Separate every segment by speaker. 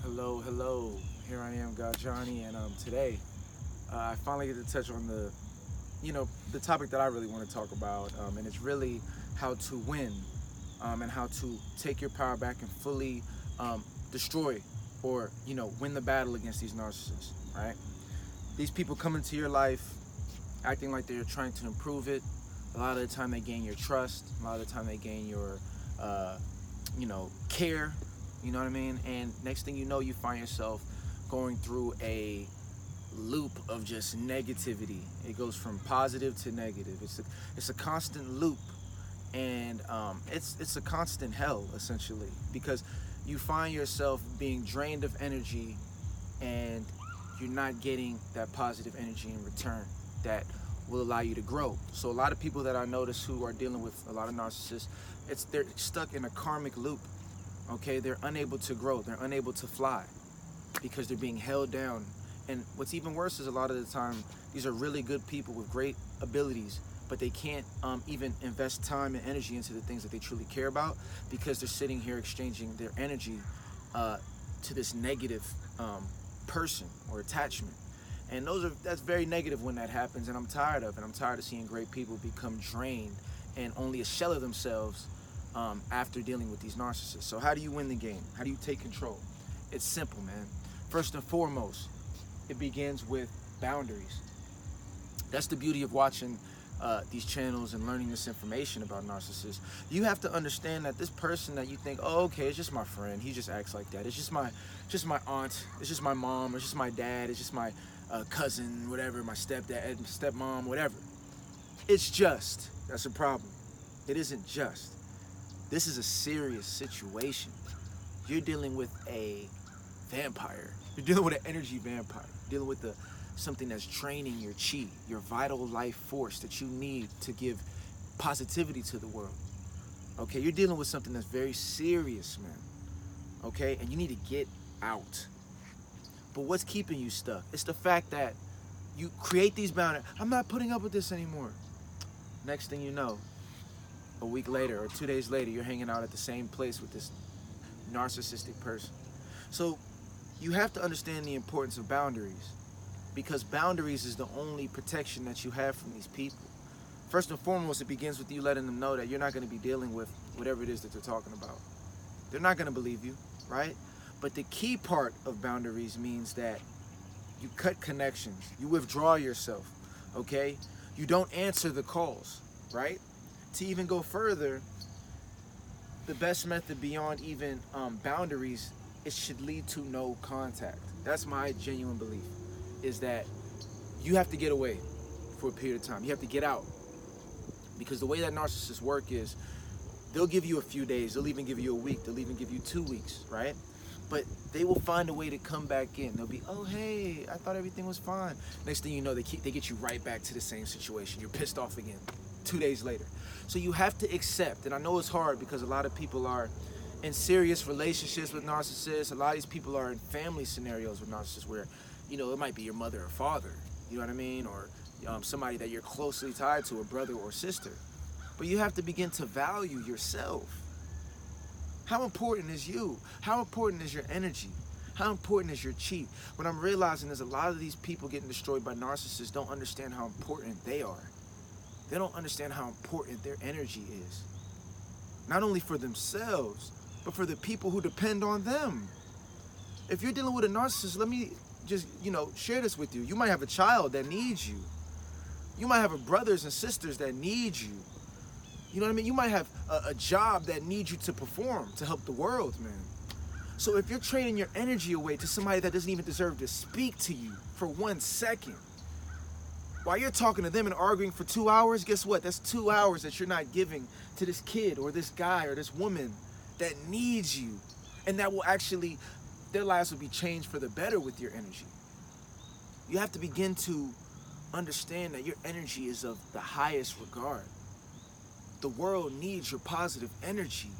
Speaker 1: Hello. Here I am, God Johnny, and today I finally get to touch on the topic that I really want to talk about, and it's really how to win, and how to take your power back and fully destroy or win the battle against these narcissists. Right? These people come into your life acting like they're trying to improve it. A lot of the time they gain your trust. A lot of the time they gain your, care. You know what I mean? And next thing you know, you find yourself going through a loop of just negativity. It goes from positive to negative. It's a constant loop, and it's a constant hell essentially, because you find yourself being drained of energy, and you're not getting that positive energy in return that will allow you to grow. So a lot of people that I notice who are dealing with a lot of narcissists, they're stuck in a karmic loop. Okay, they're unable to grow, they're unable to fly because they're being held down. And what's even worse is a lot of the time these are really good people with great abilities, but they can't even invest time and energy into the things that they truly care about, because they're sitting here exchanging their energy to this negative person or attachment. And that's very negative when that happens, and I'm tired of it. I'm tired of seeing great people become drained and only a shell of themselves after dealing with these narcissists. So how do you win the game? How do you take control? It's simple, man. First and foremost, it begins with boundaries. That's the beauty of watching these channels and learning this information about narcissists. You have to understand that this person that you think, oh, okay, it's just my friend, he just acts like that. It's just my aunt, it's just my mom, it's just my dad, it's just my cousin, whatever, my stepdad, stepmom, whatever. That's a problem. It isn't just. This is a serious situation. You're dealing with a vampire. You're dealing with an energy vampire. You're dealing with something that's draining your chi, your vital life force that you need to give positivity to the world. Okay, you're dealing with something that's very serious, man. Okay, and you need to get out. But what's keeping you stuck? It's the fact that you create these boundaries. I'm not putting up with this anymore. Next thing you know, a week later or 2 days later, you're hanging out at the same place with this narcissistic person. So you have to understand the importance of boundaries, because boundaries is the only protection that you have from these people. First and foremost, it begins with you letting them know that you're not going to be dealing with whatever it is that they're talking about. They're not going to believe you, right? But the key part of boundaries means that you cut connections, you withdraw yourself, okay? You don't answer the calls, right? To even go further, the best method beyond even boundaries, it should lead to no contact. That's my genuine belief, is that you have to get away for a period of time. You have to get out. Because the way that narcissists work is, they'll give you a few days, they'll even give you a week, they'll even give you 2 weeks, right? But they will find a way to come back in. They'll be, oh, hey, I thought everything was fine. Next thing you know, they get you right back to the same situation. You're pissed off again 2 days later. So you have to accept, and I know it's hard because a lot of people are in serious relationships with narcissists. A lot of these people are in family scenarios with narcissists where, it might be your mother or father, you know what I mean? Or somebody that you're closely tied to, a brother or sister. But you have to begin to value yourself. How important is you? How important is your energy? How important is your chi? What I'm realizing is a lot of these people getting destroyed by narcissists don't understand how important they are. They don't understand how important their energy is. Not only for themselves, but for the people who depend on them. If you're dealing with a narcissist, let me just, share this with you. You might have a child that needs you. You might have brothers and sisters that need you. You know what I mean? You might have a job that needs you to perform, to help the world, man. So if you're trading your energy away to somebody that doesn't even deserve to speak to you for 1 second, while you're talking to them and arguing for 2 hours, guess what? That's 2 hours that you're not giving to this kid or this guy or this woman that needs you. And that will actually, their lives will be changed for the better with your energy. You have to begin to understand that your energy is of the highest regard. The world needs your positive energy.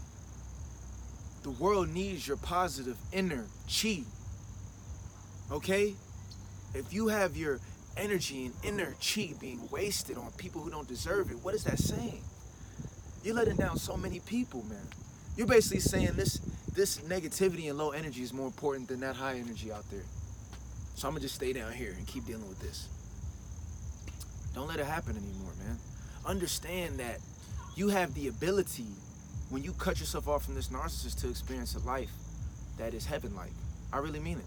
Speaker 1: The world needs your positive inner chi. Okay? If you have your energy and inner chi being wasted on people who don't deserve it, what is that saying? You're letting down so many people, man. You're basically saying this this negativity and low energy is more important than that high energy out there. So I'm gonna just stay down here and keep dealing with this. Don't let it happen anymore, man. Understand that you have the ability, when you cut yourself off from this narcissist, to experience a life that is heaven-like. I really mean it.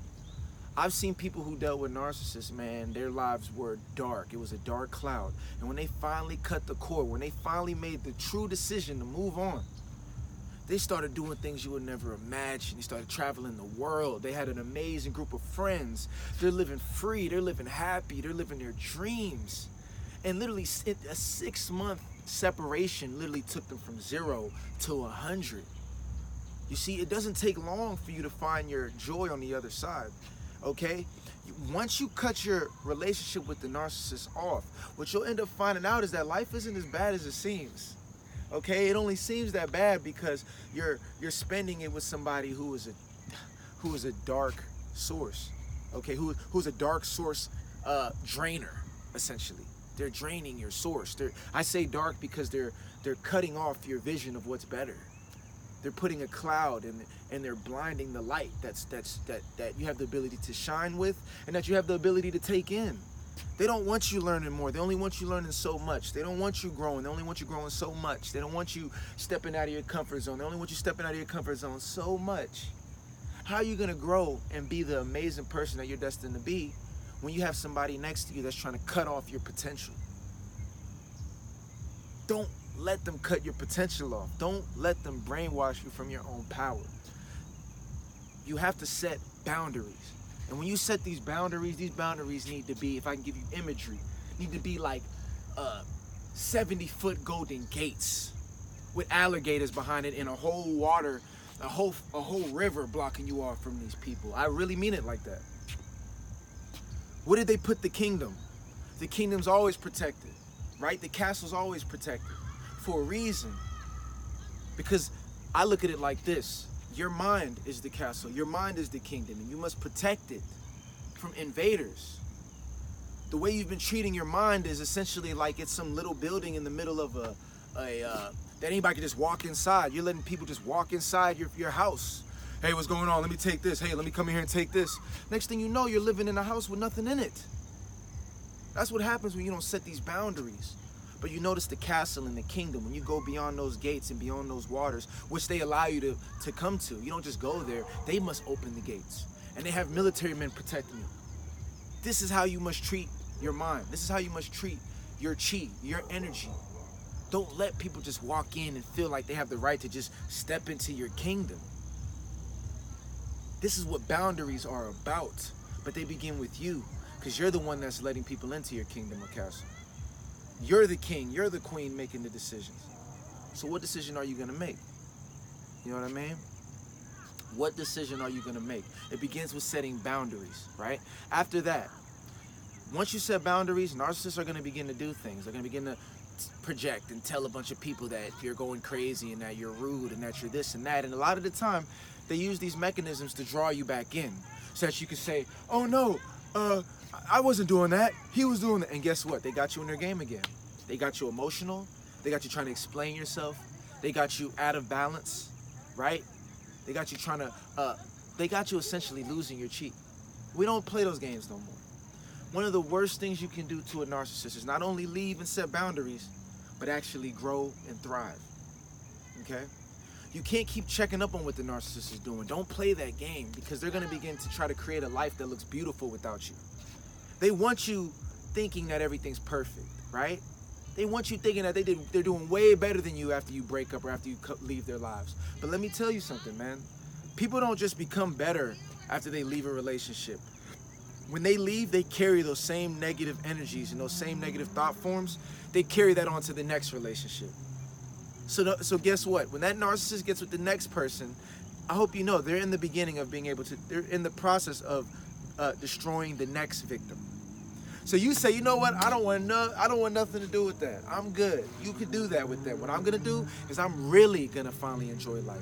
Speaker 1: I've seen people who dealt with narcissists, man, their lives were dark. It was a dark cloud. And when they finally cut the cord, when they finally made the true decision to move on, they started doing things you would never imagine. They started traveling the world. They had an amazing group of friends. They're living free. They're living happy. They're living their dreams. And literally, a 6-month separation literally took them from 0 to 100. You see, it doesn't take long for you to find your joy on the other side, okay? Once you cut your relationship with the narcissist off, what you'll end up finding out is that life isn't as bad as it seems, okay? It only seems that bad because you're spending it with somebody who is a dark source, okay? Who's a dark source drainer, essentially. They're draining your source. I say dark because they're cutting off your vision of what's better. They're putting a cloud and they're blinding the light that you have the ability to shine with and that you have the ability to take in. They don't want you learning more. They only want you learning so much. They don't want you growing. They only want you growing so much. They don't want you stepping out of your comfort zone. They only want you stepping out of your comfort zone so much. How are you going to grow and be the amazing person that you're destined to be when you have somebody next to you that's trying to cut off your potential? Don't let them cut your potential off. Don't let them brainwash you from your own power. You have to set boundaries. And when you set these boundaries need to be, if I can give you imagery, need to be like 70-foot golden gates with alligators behind it and a whole river blocking you off from these people. I really mean it like that. What did they put the kingdom? The kingdom's always protected, right? The castle's always protected for a reason. Because I look at it like this. Your mind is the castle. Your mind is the kingdom, and you must protect it from invaders. The way you've been treating your mind is essentially like it's some little building in the middle of that anybody can just walk inside. You're letting people just walk inside your house. Hey, what's going on? Let me take this. Hey, let me come in here and take this. Next thing you know, you're living in a house with nothing in it. That's what happens when you don't set these boundaries. But you notice the castle and the kingdom, when you go beyond those gates and beyond those waters, which they allow you to come to, you don't just go there. They must open the gates. And they have military men protecting you. This is how you must treat your mind. This is how you must treat your chi, your energy. Don't let people just walk in and feel like they have the right to just step into your kingdom. This is what boundaries are about. But they begin with you, because you're the one that's letting people into your kingdom or castle. You're the king, you're the queen making the decisions. So what decision are you going to make? You know what I mean? What decision are you going to make? It begins with setting boundaries, right? After that, once you set boundaries, narcissists are going to begin to do things. They're going to begin to project and tell a bunch of people that you're going crazy and that you're rude and that you're this and that. And a lot of the time, they use these mechanisms to draw you back in so that you can say, oh no, I wasn't doing that. He was doing that. And guess what? They got you in their game again. They got you emotional. They got you trying to explain yourself. They got you out of balance, right? They got you trying to, they got you essentially losing your chi. We don't play those games no more. One of the worst things you can do to a narcissist is not only leave and set boundaries, but actually grow and thrive, okay? You can't keep checking up on what the narcissist is doing. Don't play that game, because they're gonna begin to try to create a life that looks beautiful without you. They want you thinking that everything's perfect, right? They want you thinking that they're doing way better than you after you break up or after you leave their lives. But let me tell you something, man. People don't just become better after they leave a relationship. When they leave, they carry those same negative energies and those same negative thought forms. They carry that on to the next relationship. So guess what? When that narcissist gets with the next person, I hope you know they're in the beginning of being able to, they're in the process of destroying the next victim. So you say, you know what? I don't want nothing to do with that. I'm good. You could do that with that. What I'm gonna do is I'm really gonna finally enjoy life.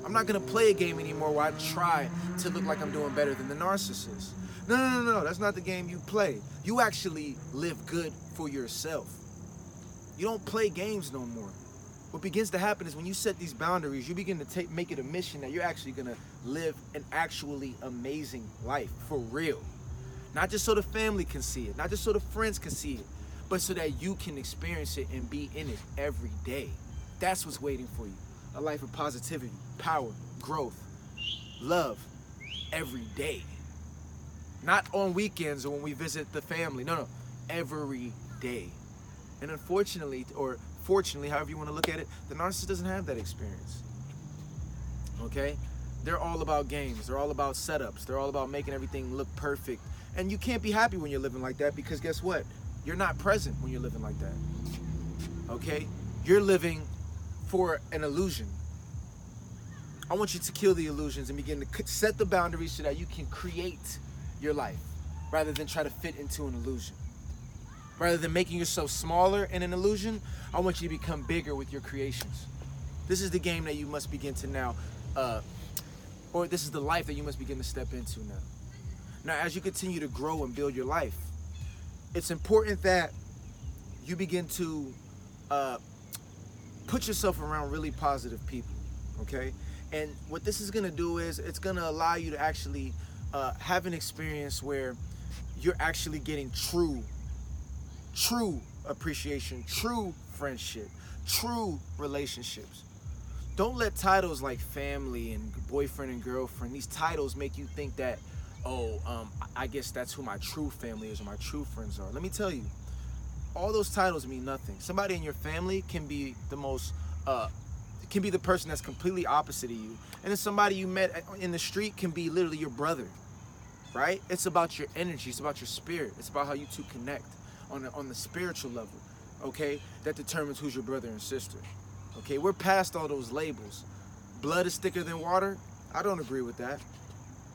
Speaker 1: I'm not gonna play a game anymore where I try to look like I'm doing better than the narcissist. No. That's not the game you play. You actually live good for yourself. You don't play games no more. What begins to happen is when you set these boundaries, you begin to make it a mission that you're actually gonna live an actually amazing life for real. Not just so the family can see it, not just so the friends can see it, but so that you can experience it and be in it every day. That's what's waiting for you. A life of positivity, power, growth, love, every day. Not on weekends or when we visit the family. No, every day. And unfortunately, or fortunately, however you want to look at it, the narcissist doesn't have that experience. Okay? They're all about games. They're all about setups. They're all about making everything look perfect. And you can't be happy when you're living like that, because guess what? You're not present when you're living like that. Okay? You're living for an illusion. I want you to kill the illusions and begin to set the boundaries so that you can create your life rather than try to fit into an illusion. Rather than making yourself smaller in an illusion, I want you to become bigger with your creations. This is the game that you must begin to now, or this is the life that you must begin to step into now. Now, as you continue to grow and build your life, it's important that you begin to put yourself around really positive people, okay? And what this is gonna do is it's gonna allow you to actually have an experience where you're actually getting true appreciation, true friendship, true relationships. Don't let titles like family and boyfriend and girlfriend, these titles make you think that, I guess that's who my true family is or my true friends are. Let me tell you, all those titles mean nothing. Somebody in your family can be the most, can be the person that's completely opposite of you. And then somebody you met in the street can be literally your brother, right? It's about your energy, it's about your spirit. It's about how you two connect on the spiritual level, okay? That determines who's your brother and sister, okay? We're past all those labels. Blood is thicker than water? I don't agree with that,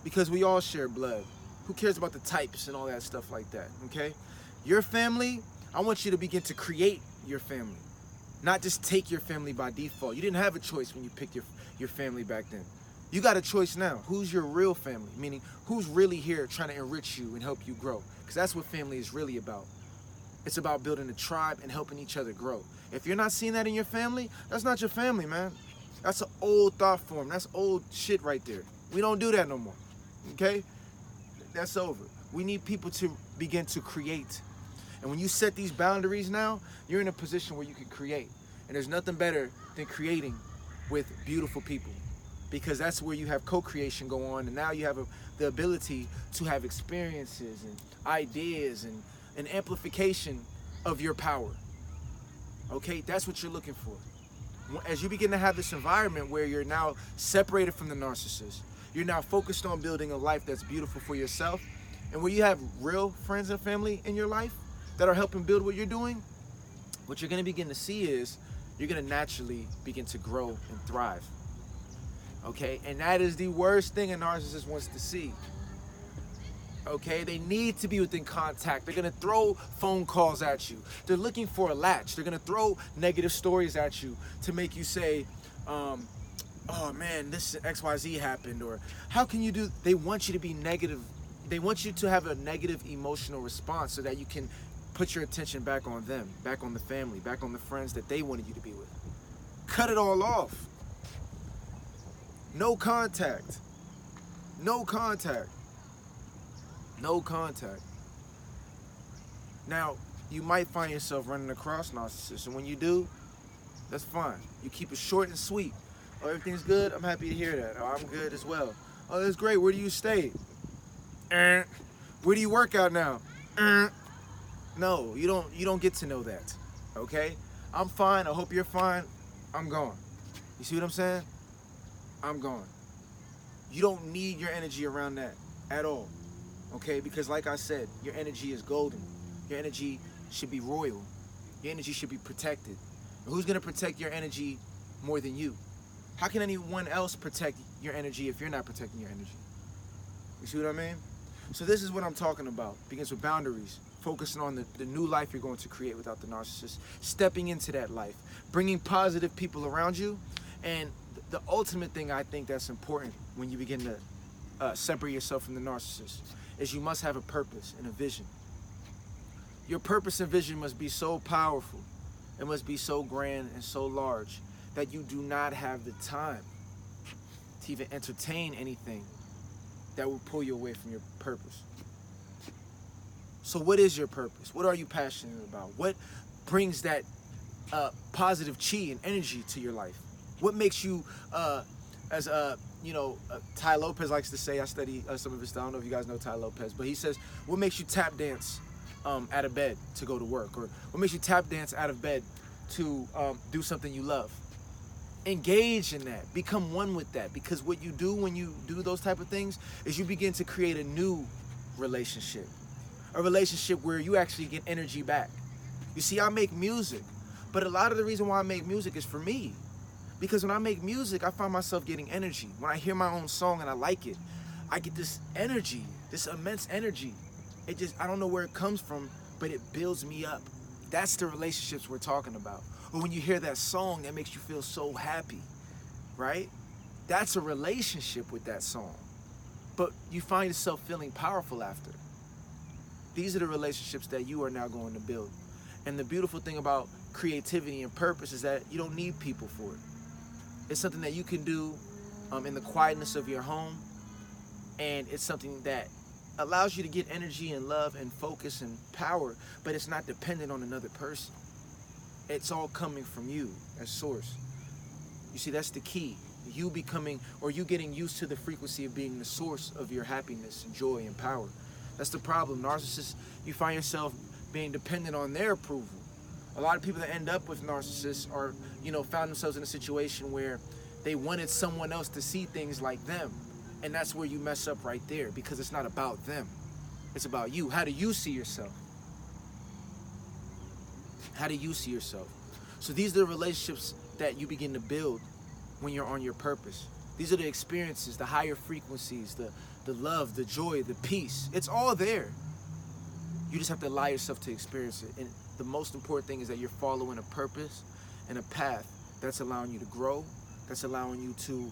Speaker 1: because we all share blood. Who cares about the types and all that stuff like that, okay? Your family, I want you to begin to create your family, not just take your family by default. You didn't have a choice when you picked your family back then. You got a choice now. Who's your real family? Meaning, who's really here trying to enrich you and help you grow? Because that's what family is really about. It's about building a tribe and helping each other grow. If you're not seeing that in your family, that's not your family, man. That's an old thought form. That's old shit right there. We don't do that no more, okay? That's over. We need people to begin to create. And when you set these boundaries now, you're in a position where you can create. And there's nothing better than creating with beautiful people, because that's where you have co-creation go on, and now you have the ability to have experiences and ideas and an amplification of your power. Okay, that's what you're looking for. As you begin to have this environment where you're now separated from the narcissist, you're now focused on building a life that's beautiful for yourself, and where you have real friends and family in your life that are helping build what you're doing, what you're gonna begin to see is you're gonna naturally begin to grow and thrive. Okay, and that is the worst thing a narcissist wants to see. Okay, they need to be within contact. They're gonna throw phone calls at you. They're looking for a latch. They're gonna throw negative stories at you to make you say, oh man, this XYZ happened, or how can you do, they want you to be negative. They want you to have a negative emotional response so that you can put your attention back on them, back on the family, back on the friends that they wanted you to be with. Cut it all off. No contact. No contact. No contact. Now, you might find yourself running across narcissists, and when you do, that's fine. You keep it short and sweet. Oh, everything's good? I'm happy to hear that. Oh, I'm good as well. Oh, that's great. Where do you stay? Where do you work out now? No, you don't get to know that. Okay? I'm fine. I hope you're fine. I'm gone. You see what I'm saying? I'm gone. You don't need your energy around that at all. Okay? Because like I said, your energy is golden. Your energy should be royal. Your energy should be protected. And who's going to protect your energy more than you? How can anyone else protect your energy if you're not protecting your energy? You see what I mean? So this is what I'm talking about. Begins with boundaries. Focusing on the new life you're going to create without the narcissist. Stepping into that life. Bringing positive people around you. And the ultimate thing I think that's important when you begin to separate yourself from the narcissist is you must have a purpose and a vision. Your purpose and vision must be so powerful It must be so grand and so large that you do not have the time to even entertain anything that will pull you away from your purpose. So what is your purpose? What are you passionate about? What brings that positive chi and energy to your life? What makes you, as Ty Lopez likes to say, I study some of his style. I don't know if you guys know Ty Lopez, but he says, what makes you tap dance out of bed to go to work? Or what makes you tap dance out of bed to do something you love? Engage in that. Become one with that. Because what you do when you do those type of things is you begin to create a new relationship. A relationship where you actually get energy back. You see, I make music, but a lot of the reason why I make music is for me. Because when I make music, I find myself getting energy. When I hear my own song and I like it, I get this energy, this immense energy. I don't know where it comes from, but it builds me up. That's the relationships we're talking about. Or when you hear that song that makes you feel so happy, right? That's a relationship with that song. But you find yourself feeling powerful after. These are the relationships that you are now going to build. And the beautiful thing about creativity and purpose is that you don't need people for it. It's something that you can do in the quietness of your home. And it's something that allows you to get energy and love and focus and power, but it's not dependent on another person. It's all coming from you as source. You see, that's the key. You becoming, or you getting used to the frequency of being the source of your happiness and joy and power. That's the problem. Narcissists, you find yourself being dependent on their approval. A lot of people that end up with narcissists are, found themselves in a situation where they wanted someone else to see things like them. And that's where you mess up right there, because it's not about them. It's about you. How do you see yourself? How do you see yourself? So these are the relationships that you begin to build when you're on your purpose. These are the experiences, the higher frequencies, the love, the joy, the peace. It's all there. You just have to allow yourself to experience it. And the most important thing is that you're following a purpose and a path that's allowing you to grow, that's allowing you to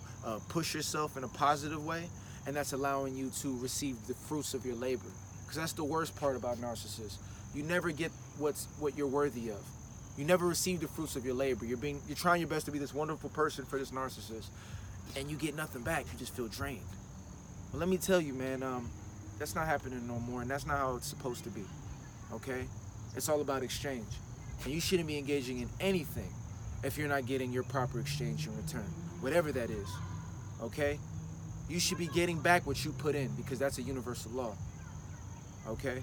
Speaker 1: push yourself in a positive way, and that's allowing you to receive the fruits of your labor. Because that's the worst part about narcissists. You never get what you're worthy of. You never receive the fruits of your labor. You're trying your best to be this wonderful person for this narcissist, and you get nothing back. You just feel drained. Well, let me tell you, man, that's not happening no more, and that's not how it's supposed to be, okay? It's all about exchange. And you shouldn't be engaging in anything if you're not getting your proper exchange in return, whatever that is, okay? You should be getting back what you put in, because that's a universal law, okay?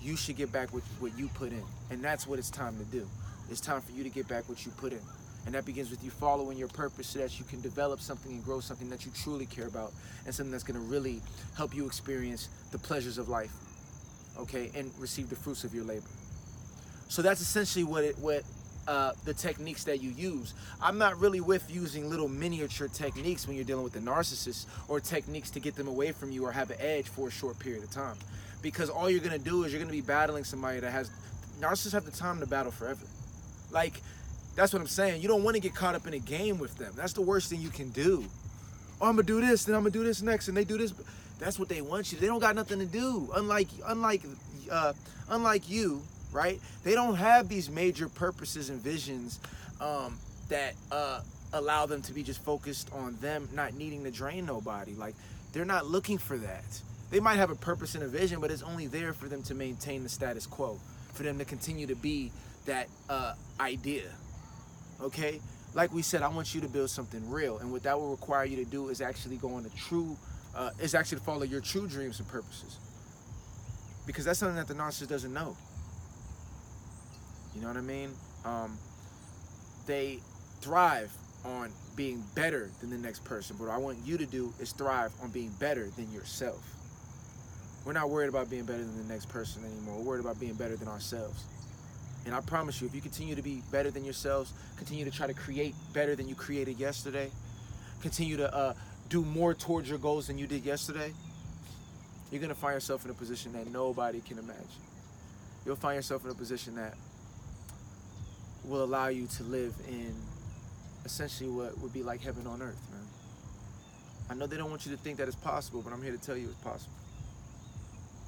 Speaker 1: You should get back what you put in, and that's what it's time to do. It's time for you to get back what you put in. And that begins with you following your purpose so that you can develop something and grow something that you truly care about, and something that's gonna really help you experience the pleasures of life, okay, and receive the fruits of your labor. So that's essentially what the techniques that you use. I'm not really with using little miniature techniques when you're dealing with the narcissist, or techniques to get them away from you or have an edge for a short period of time. Because all you're gonna do is you're gonna be battling somebody that has, narcissists have the time to battle forever. Like, that's what I'm saying. You don't wanna get caught up in a game with them. That's the worst thing you can do. Oh, I'm gonna do this, then I'm gonna do this next, and they do this. That's what they want you to. They don't got nothing to do. Unlike you, right? They don't have these major purposes and visions that allow them to be just focused on them not needing to drain nobody. Like, they're not looking for that. They might have a purpose and a vision, but it's only there for them to maintain the status quo, for them to continue to be that idea, okay? Like we said, I want you to build something real, and what that will require you to do is actually go on is actually to follow your true dreams and purposes, because that's something that the narcissist doesn't know. You know what I mean? They thrive on being better than the next person, but what I want you to do is thrive on being better than yourself. We're not worried about being better than the next person anymore. We're worried about being better than ourselves. And I promise you, if you continue to be better than yourselves, continue to try to create better than you created yesterday, continue to do more towards your goals than you did yesterday, you're gonna find yourself in a position that nobody can imagine. You'll find yourself in a position that will allow you to live in essentially what would be like heaven on earth, man. I know they don't want you to think that it's possible, but I'm here to tell you it's possible.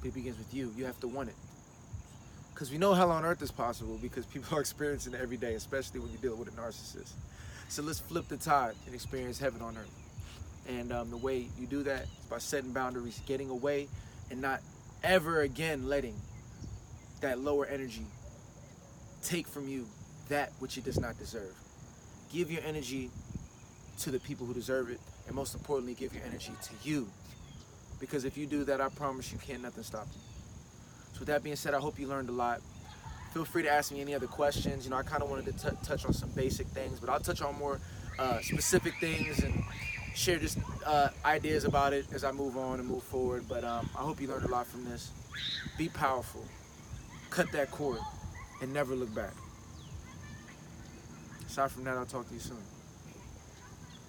Speaker 1: It begins with you. You have to want it. Because we know hell on earth is possible because people are experiencing it every day, especially when you're dealing with a narcissist. So let's flip the tide and experience heaven on earth. And the way you do that is by setting boundaries, getting away, and not ever again letting that lower energy take from you that which it does not deserve. Give your energy to the people who deserve it, and most importantly, give your energy to you. Because if you do that, I promise you can't nothing stop you. So with that being said, I hope you learned a lot. Feel free to ask me any other questions. You know, I kind of wanted to touch on some basic things, but I'll touch on more specific things and share just ideas about it as I move on and move forward. But I hope you learned a lot from this. Be powerful. Cut that cord and never look back. Aside from that, I'll talk to you soon.